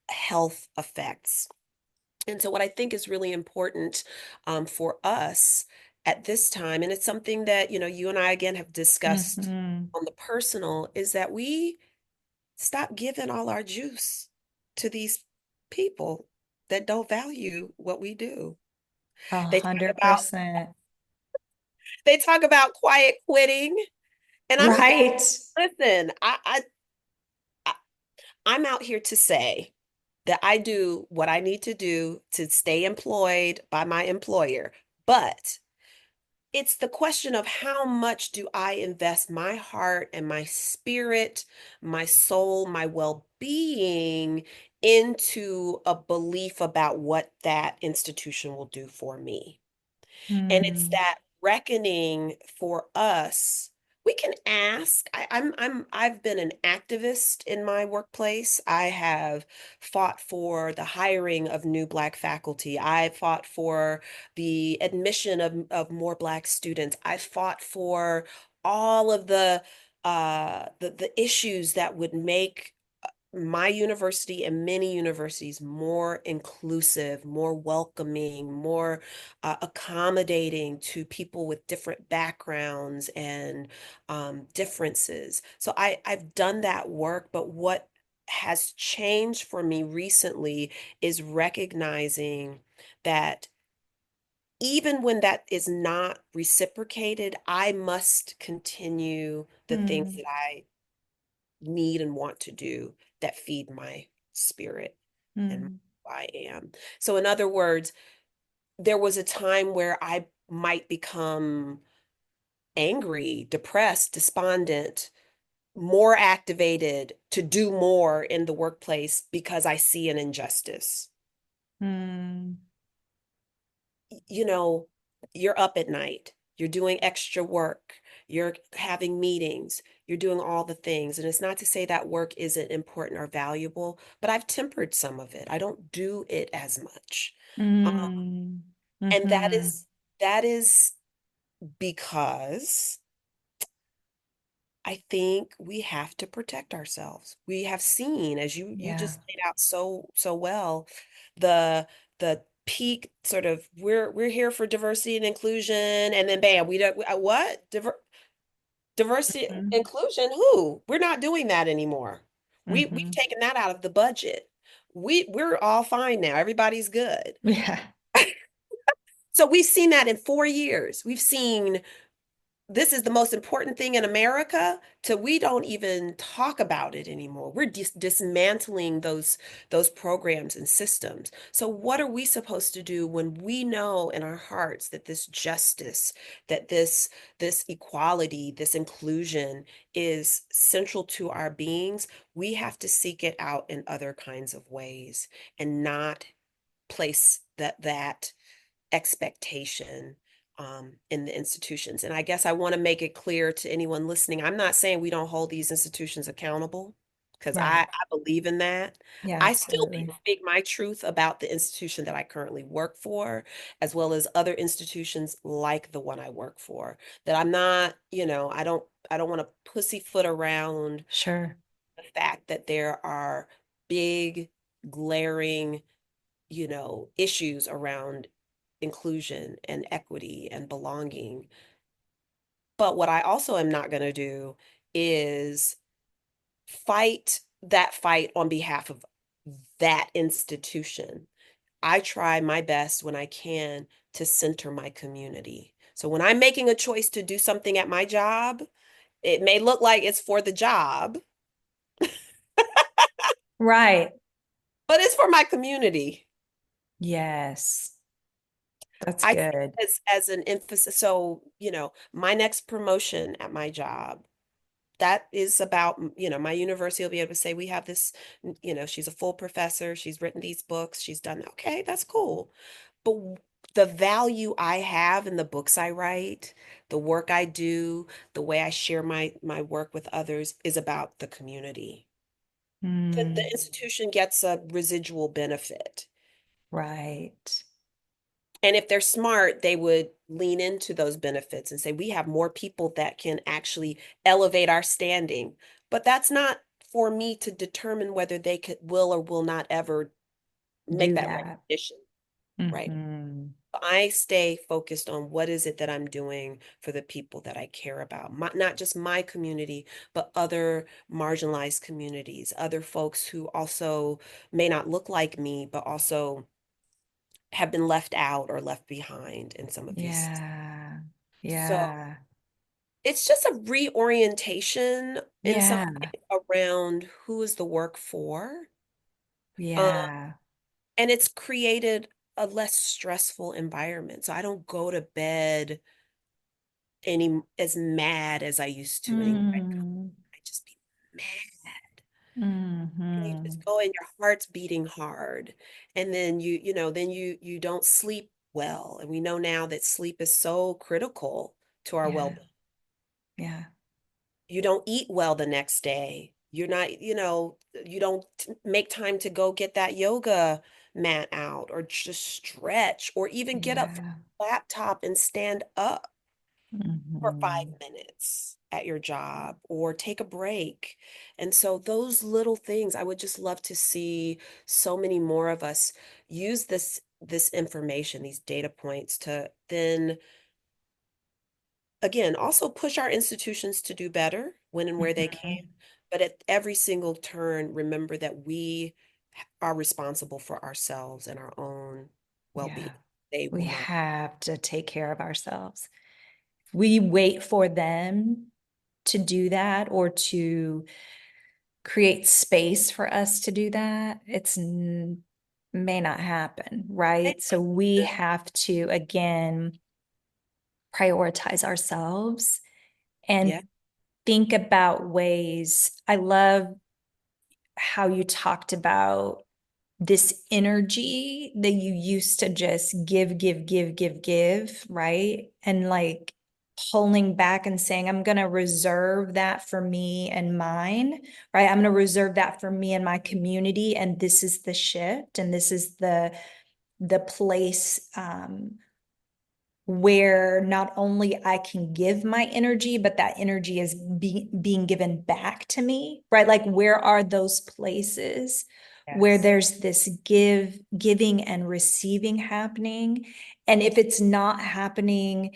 health effects. And so, what I think is really important for us at this time, and it's something that, you and I again have discussed Hmm. on the personal, is that we stop giving all our juice to these people that don't value what we do. A They talk hundred about percent. they talk about quiet quitting, and I'm here. Right. Listen, I'm out here to say that I do what I need to do to stay employed by my employer. But it's the question of how much do I invest my heart and my spirit, my soul, my well-being into a belief about what that institution will do for me. And it's Hmm. that reckoning for us. We can ask. I've been an activist in my workplace. I have fought for the hiring of new Black faculty. I fought for the admission of more Black students. I fought for all of the issues that would make my university and many universities more inclusive, more welcoming, more accommodating to people with different backgrounds and differences. So I've done that work, but what has changed for me recently is recognizing that even when that is not reciprocated, I must continue the things Mm, that I need and want to do that feed my spirit and mm, who I am. So, in other words, there was a time where I might become angry, depressed, despondent, more activated to do more in the workplace because I see an injustice. mm, You know, you're up at night, you're doing extra work, you're having meetings, you're doing all the things. And it's not to say that work isn't important or valuable, but I've tempered some of it. I don't do it as much. Uh, mm, and that mhm. is because I think we have to protect ourselves. We have seen, as you Yeah. just laid out so well, the the peak sort of we're here for diversity and inclusion, and then bam, we don't what diversity Mm, inclusion? Who? We're not doing that anymore. We've mhm. taken that out of the budget. We're all fine now. Everybody's good. Yeah. So we've seen that in 4 years. We've seen this is the most important thing in America to we don't even talk about it anymore. We're dismantling those programs and systems. So what are we supposed to do when we know in our hearts that this justice, that this equality, this inclusion is central to our beings? We have to seek it out in other kinds of ways and not place that expectation in the institutions. And I guess I want to make it clear to anyone listening, I'm not saying we don't hold these institutions accountable because Right. I believe in that. Yeah, I still need absolutely. to speak my truth about the institution that I currently work for, as well as other institutions like the one I work for. That I'm not, I don't want to pussyfoot around Sure. the fact that there are big, glaring issues around inclusion and equity and belonging. But what I also am not going to do is fight that fight on behalf of that institution. I try my best when I can to center my community. So when I'm making a choice to do something at my job, it may look like it's for the job, Right. but it's for my community. Yes. That's I see good. it as an emphasis. So, my next promotion at my job, that is about, my university will be able to say, we have this, she's a full professor, she's written these books, she's done, okay, that's cool. But the value I have in the books I write, the work I do, the way I share my work with others is about the community. The Mm, institution gets a residual benefit. right. And if they're smart, they would lean into those benefits and say, we have more people that can actually elevate our standing. But that's not for me to determine whether they will or will not ever make Do that that. recognition, right? Hmm. I stay focused on what is it that I'm doing for the people that I care about, not just my community, but other marginalized communities, other folks who also may not look like me, but also have been left out or left behind in some of these. Yeah. So Yeah. it's just a reorientation in some Yeah. way around who is the work for. Um, Yeah. and it's created a less stressful environment. So I don't go to bed any as mad as I used to anymore. Mm, I just be mad. And you just hmm. go and your heart's beating hard. And then you don't sleep well. And we know now that sleep is so critical to our Yeah. well-being. Yeah. You don't eat well the next day. You're not, you don't make time to go get that yoga mat out or just stretch or even get up from Yeah. the laptop and stand up for five Hmm. minutes. at your job or take a break. And so those little things, I would just love to see so many more of us use this information, these data points to then again also push our institutions to do better when and where they can. Mhm. But at every single turn, remember that we are responsible for ourselves and our own Yeah. well-being. They We will not. have to take care of ourselves. We wait for them to do that or to create space for us to do that. May not happen, right? So we have to, again, prioritize ourselves Yeah. and think about ways. I love how you talked about this energy that you used to just give, right? And like pulling back and saying, I'm going to reserve that for me and mine, right? I'm going to reserve that for me and my community. And this is the shift. And this is the place where not only I can give my energy, but that energy is being given back to me, right? Like, where are those places where Yes. there's this giving and receiving happening? And if it's not happening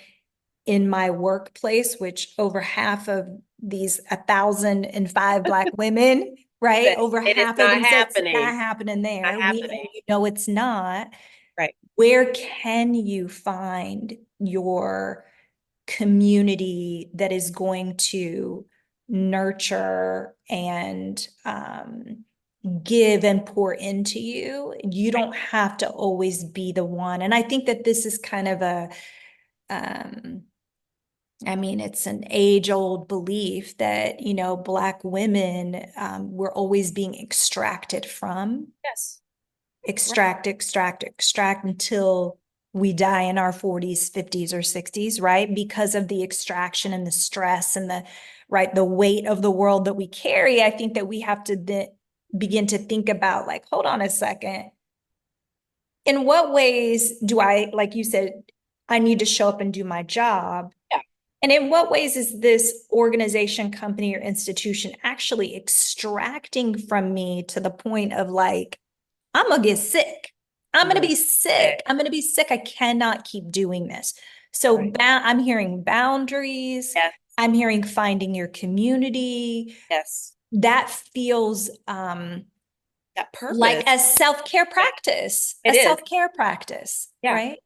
in my workplace, which over half of these 1,005 Black women, right? Over It is half of not them said it's not happening. happening Not there. happening. You know it's not. Right. Where can you find your community that is going to nurture and give and pour into you? You Right. don't have to always be the one. And I think that this is kind of um, I mean, it's an age-old belief that, Black women were always being extracted from, Yes. Right. extract until we die in our 40s, 50s, or 60s, right? Because of the extraction and the stress and the weight of the world that we carry. I think that we have to begin to think about, like, hold on a second. In what ways do I, like you said, I need to show up and do my job? Yeah. And in what ways is this organization, company, or institution actually extracting from me to the point of, like, I'm going to get sick. I'm I'm going to gonna be say, sick. I'm going to be sick. I cannot keep doing this. So right. I'm hearing boundaries. Yes. I'm hearing finding your community. Yes. That feels That like purpose. Yeah. a It is. self-care practice, Yeah. right?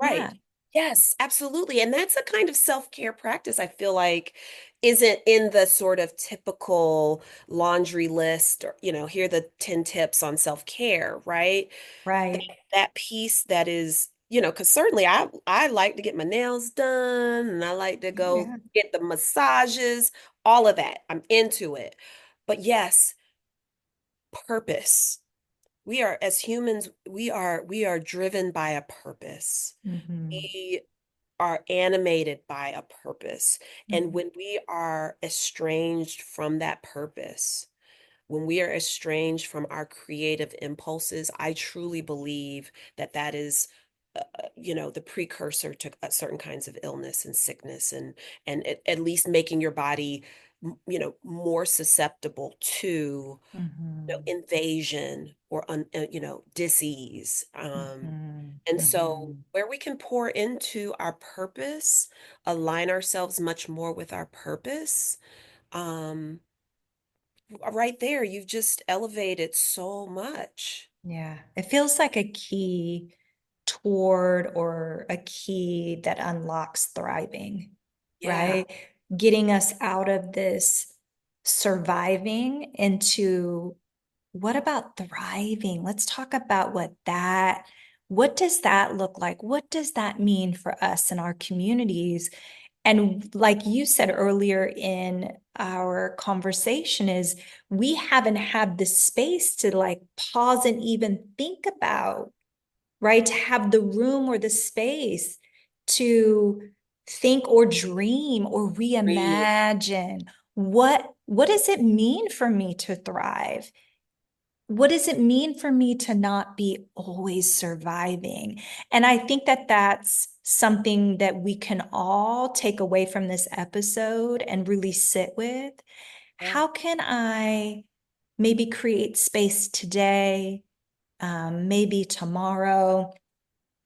Yeah. Right. Yes, absolutely. And that's a kind of self-care practice I feel like isn't in the sort of typical laundry list or, here are the 10 tips on self-care, right? That, Right. that piece that is, because certainly I like to get my nails done and I like to go Yeah. get the massages, all of that. I'm into it. But yes, purpose. We are as humans, we are driven by a purpose. Mm-hmm. We are animated by a purpose. And Mm-hmm. when we are estranged from that purpose, when we are estranged from our creative impulses, I truly believe that that is, the precursor to certain kinds of illness and sickness, and at least making your body, more susceptible to Mm-hmm. invasion or disease. And so Mm-hmm. where we can pour into our purpose, align ourselves much more with our purpose, um, right there, you've just elevated so much. Yeah, it feels like a key toward or a key that unlocks thriving, Yeah. right? Getting us out of this surviving into what about thriving? Let's talk about what does that look like? What does that mean for us and our communities? And like you said earlier in our conversation, is we haven't had the space to, like, pause and even think about, right? To have the room or the space to think or dream or Breathe. reimagine what does it mean for me to thrive? what does it mean for me to not be always surviving? And I think that that's something that we can all take away from this episode and really sit with. Yeah. How can I maybe create space today, maybe tomorrow?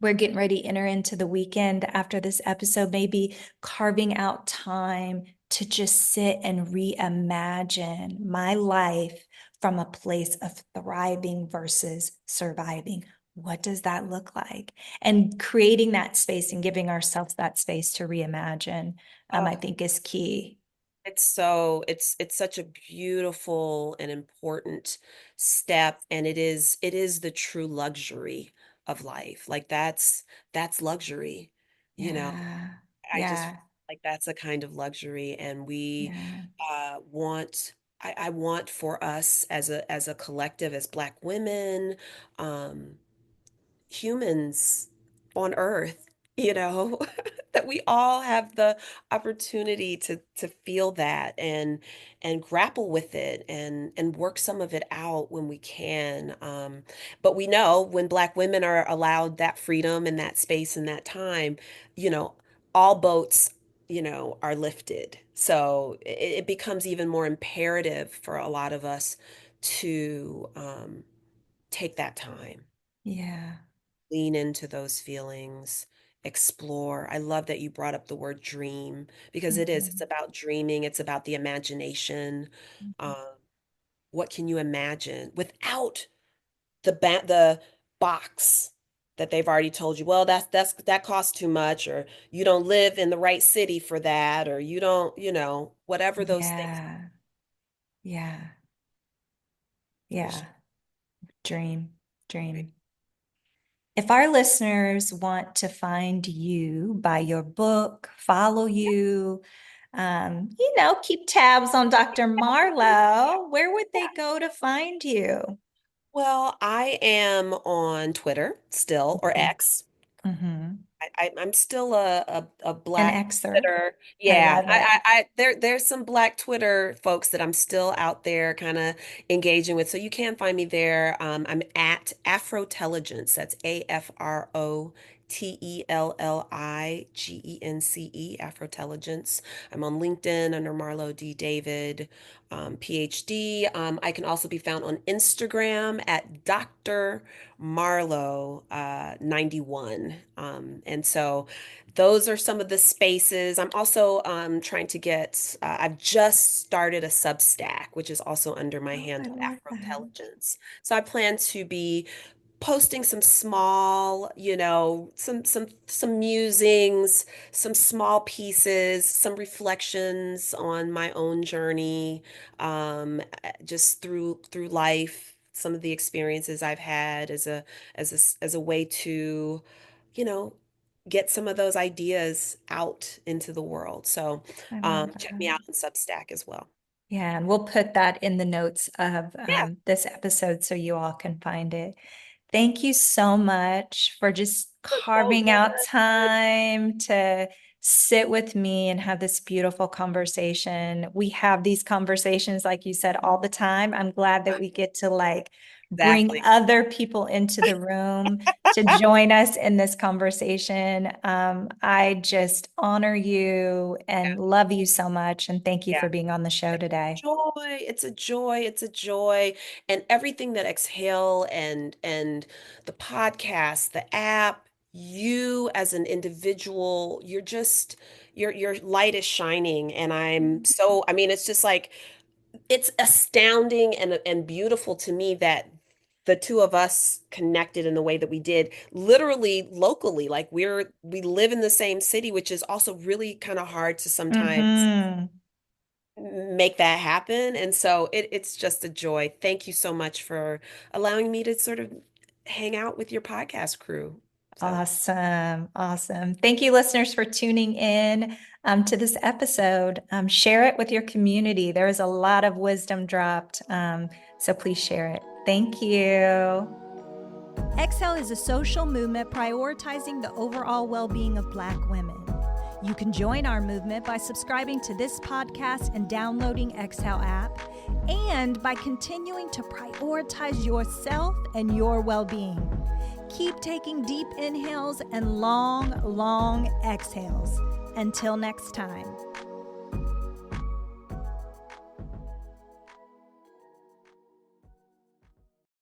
We're getting ready to enter into the weekend after this episode, maybe carving out time to just sit and reimagine my life from a place of thriving versus surviving. What does that look like? And creating that space and giving ourselves that space to reimagine, I Oh, think is key. it's such a beautiful and important step, and it is the true luxury of life. Like that's luxury, you know. Yeah, I just yeah, like that's a kind of luxury, and we yeah, want I want for us as a collective, as Black women, um, humans on earth, you know, that we all have the opportunity to feel that and grapple with it and work some of it out when we can. But we know when Black women are allowed that freedom and that space and that time, you know, all boats, you know, are lifted. So it becomes even more imperative for a lot of us to take that time, yeah. lean into those feelings, explore. I love that you brought up the word dream because it is. It's Mhm. about dreaming, it's about the imagination. Um, what can you imagine without the box that they've already told you, well, that costs too much, or you don't live in the right city for that, or you don't, you know, whatever those things. Yeah, yeah, It's yeah. Dream, dream. If our listeners want to find you, buy your book, follow you, keep tabs on Dr. Marlo, where would they go to find you? Well, I am on Twitter still, or Mhm. X. Mhm. I'm still a An black Xer. Twitter. I Yeah, love it. there's some black Twitter folks that I'm still out there kind of engaging with. So you can find me there. I'm at Afrotelligence. That's AFROTELLIGENCE, Afrotelligence. I'm on LinkedIn under Marlo D. David, PhD. I can also be found on Instagram at Dr. Marlowe 91. And so those are some of the spaces. I'm also trying to get, I've just started a Substack, which is also under my Oh, I handle, love that. Afrotelligence. So I plan to be posting some small, you know, some musings, some small pieces, some reflections on my own journey, just through life, some of the experiences I've had as a way to, you know, get some of those ideas out into the world. So I love check that. me out on Substack as well. Yeah, and we'll put that in the notes of Yeah, this episode so you all can find it. Thank you so much for just so carving out good. time to sit with me and have this beautiful conversation. We have these conversations, like you said, all the time. I'm glad that we get to like bring Exactly. other people into the room to join us in this conversation. I just honor you Yeah. and love you so much. And thank you Yeah. for being on the show today. Joy, it's a joy, it's a joy. And everything that Exhale and the podcast, the app, you as an individual, you're just your light is shining. And I mean, it's just like it's astounding and beautiful to me that the two of us connected in the way that we did, literally locally. Like we live in the same city, which is also really kind of hard to sometimes Hmm. make that happen. And so it's just a joy. Thank you so much for allowing me to sort of hang out with your podcast crew. So Awesome. Awesome. Thank you, listeners, for tuning in to this episode. Share it with your community. There is a lot of wisdom dropped. So please share it. Thank you. Exhale is a social movement prioritizing the overall well being of Black women. You can join our movement by subscribing to this podcast and downloading Exhale app. and by continuing to prioritize yourself and your well-being. Keep taking deep inhales and long, long exhales. Until next time.